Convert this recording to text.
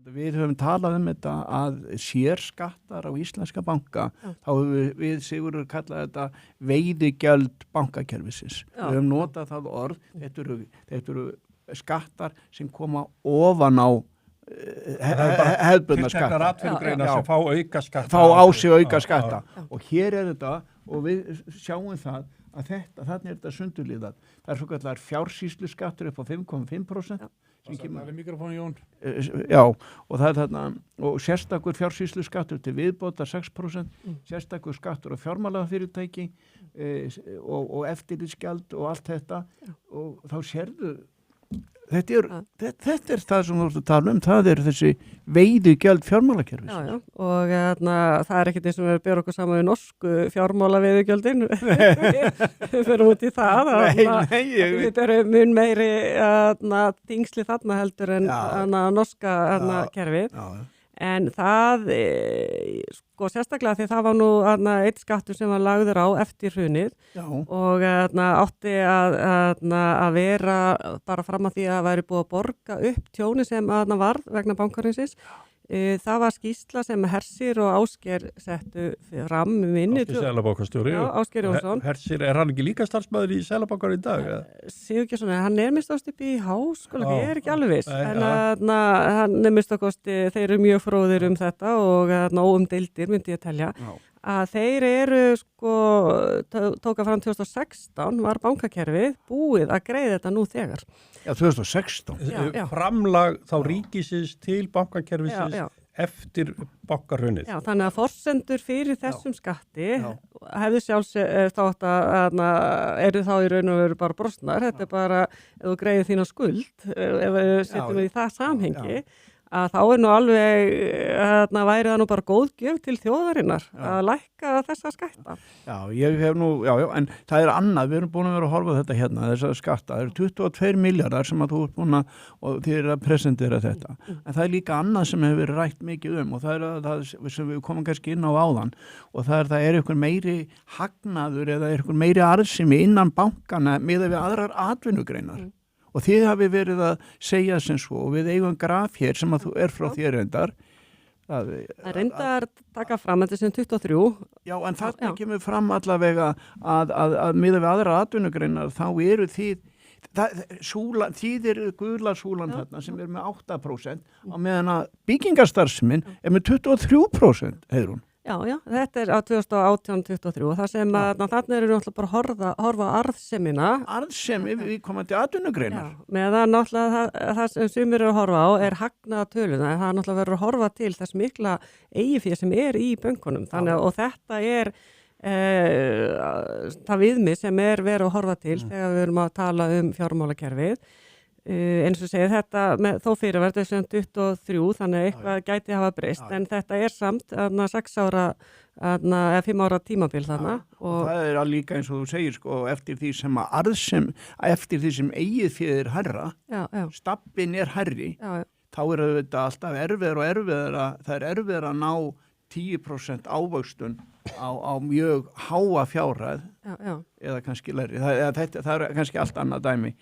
Við höfum talað þetta að sérskattar á íslenska banka, þá höfum við Sigurður kallað þetta veiðigjöld bankakerfisins. Við höfum notað það orð, þetta eru skattar sem koma ofan á hefðbundna skatta. Tilteknar atvinnugreinar sem fá auka skatta. Fá á sig auka skatta. Og hér þetta, og við sjáum það, að þannig þetta sundurliðað. Það svo kallar fjársýslu skattur upp á 5,5%. Það mikrofónu, Jón. Já, og það þarna, og sérstakur fjársýslu skattur til viðbótar 6%, sérstakur skattur á fjármálafyrirtæki og eftirlitsgjald og allt þetta, og þá sérðu, þetta er það sem þú ert að tala það er þessi veiðigjöld fjármálakerfis. Já, og það er ekkert eins og við bera okkur saman við norsku fjármálaveiðigjöldin. Við fyrir út í það. Við berum mun meiri dingsli þarna heldur en norska kerfið. En það, sérstaklega því það var nú eitt skattur sem var lagður á eftir hrunið og átti að vera bara fram að því að væri búið að borga upp tjóni sem varð vegna bankarinsins. Það var skýrsla sem Hersir og Ásgeir settu fram minni. Ásgeir Seðlabankastjóri. Já, Ásgeir Jónsson. Hersir, hann ekki líka starfsmaður í Seðlabankanum í dag? Sigurgeirsson, hann mistast upp í háskóla, ég ekki alveg viss. En hann mistakosti, þeir eru mjög fróðir þetta og óumdeildir myndi ég telja. Að þeir eru tóka fram 2016 var bankakerfið búið að greiða þetta nú þegar. Já, 2016. Framlag þá ríkisins til bankakerfisins eftir bankarhrunið. Já, þannig að forsendur fyrir þessum skatti hefðu þátt að eru þá í raun og veru bara brostnar. Þetta er bara, ef þú greiðir þína skuld, ef við setjum við í það samhengi, að þá nú alveg væri það nú bara góð gjöf til þjóðarinnar að lækka þessa skatta. Já, ég hef nú, en það er annað, við erum búin að vera að horfa þetta hérna, þessa skatta, það eru 22 miljardar sem að þú ert búin og þið eru að presentera þetta. En það er líka annað sem hefur verið rætt mikið og það er það sem við komum kannski inn á áðan og það er einhver meiri hagnaður eða einhver meiri arðsemi innan bankana miðað við aðrar atvinnugreinar. Og þið hafi verið að segja sem svo og við eigum graf hér sem að þú frá þér reyndar. Það reyndar taka fram þetta sem 23. Já, en þarna kemur fram allavega að miða við aðra atvinnugreinar þá eru þið eru gula súlan þarna sem er með 8% á meðan að byggingarstarfsemin er með 23%, Heiðrún. Já, þetta er á 2018-23 og það sem þarna eru náttúrulega bara að horfa á arðsemina. Arðsemi við komandi atvinnugreinar. Já, meðan náttúrulega það sem sumir eru að horfa á er hagnaða töluna, en það er náttúrulega verið að horfa til þess mikla eigifé sem er í bönkunum. Þannig og þetta er það viðmið sem er verið að horfa til þegar við erum að tala fjármálakerfið. Eins og segir þetta þó fyrirverð sem 23 þannig eitthvað gæti hafa breyst en þetta er samt 6 ára eða 5 ára tímabil þarna og það er líka eins og þú segir eftir því sem eftir því sem eigið féð hærra stabbin hærri þá þetta alltaf erfiðar það er erfiðar að ná 10% ávöxtun á mjög háa fjárhæð eða kannski læri það er kannski allt annað dæmi